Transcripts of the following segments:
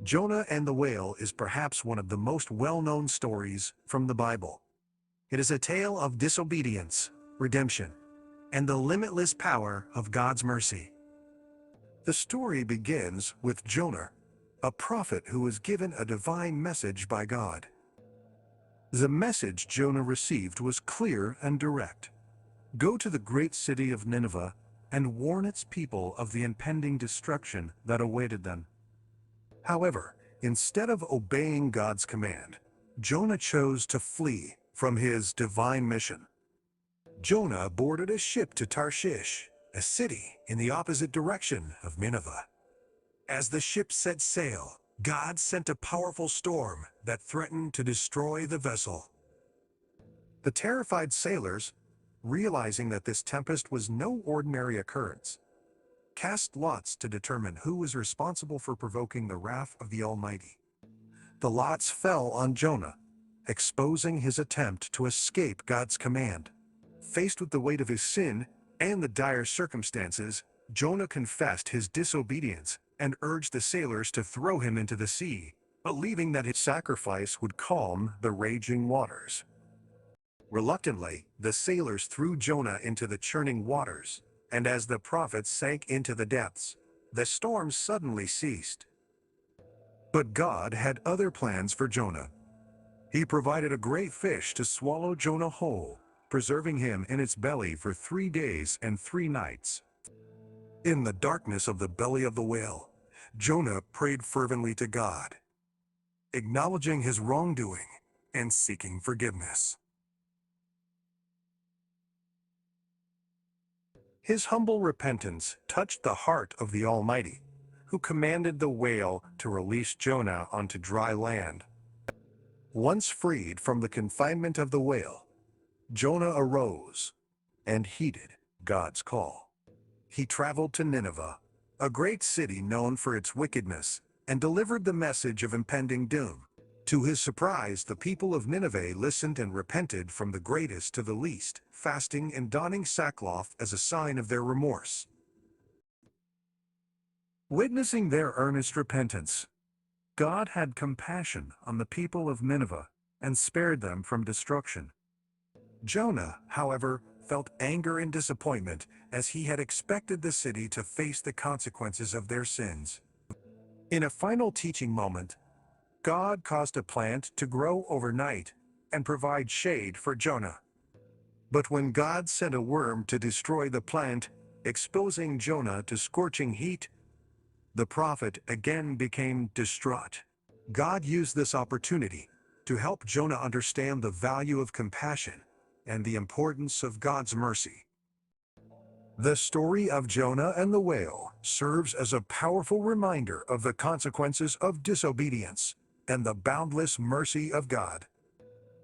Jonah and the whale is perhaps one of the most well-known stories from the Bible. It is a tale of disobedience, redemption, and the limitless power of God's mercy. The story begins with Jonah, a prophet who was given a divine message by God. The message Jonah received was clear and direct. Go to the great city of Nineveh and warn its people of the impending destruction that awaited them. However, instead of obeying God's command, Jonah chose to flee from his divine mission. Jonah boarded a ship to Tarshish, a city in the opposite direction of Nineveh. As the ship set sail, God sent a powerful storm that threatened to destroy the vessel. The terrified sailors, realizing that this tempest was no ordinary occurrence, cast lots to determine who was responsible for provoking the wrath of the Almighty. The lots fell on Jonah, exposing his attempt to escape God's command. Faced with the weight of his sin and the dire circumstances, Jonah confessed his disobedience and urged the sailors to throw him into the sea, believing that his sacrifice would calm the raging waters. Reluctantly, the sailors threw Jonah into the churning waters, and as the prophet sank into the depths, the storm suddenly ceased. But God had other plans for Jonah. He provided a great fish to swallow Jonah whole, preserving him in its belly for 3 days and 3 nights. In the darkness of the belly of the whale, Jonah prayed fervently to God, acknowledging his wrongdoing and seeking forgiveness. His humble repentance touched the heart of the Almighty, who commanded the whale to release Jonah onto dry land. Once freed from the confinement of the whale, Jonah arose and heeded God's call. He traveled to Nineveh, a great city known for its wickedness, and delivered the message of impending doom. To his surprise, the people of Nineveh listened and repented from the greatest to the least, fasting and donning sackcloth as a sign of their remorse. Witnessing their earnest repentance, God had compassion on the people of Nineveh and spared them from destruction. Jonah, however, felt anger and disappointment as he had expected the city to face the consequences of their sins. In a final teaching moment, God caused a plant to grow overnight and provide shade for Jonah. But when God sent a worm to destroy the plant, exposing Jonah to scorching heat, the prophet again became distraught. God used this opportunity to help Jonah understand the value of compassion and the importance of God's mercy. The story of Jonah and the whale serves as a powerful reminder of the consequences of disobedience and the boundless mercy of God.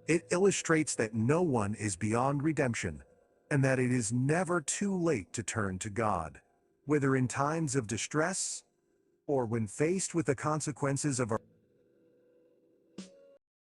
It illustrates that no one is beyond redemption, and that it is never too late to turn to God, whether in times of distress or when faced with the consequences of our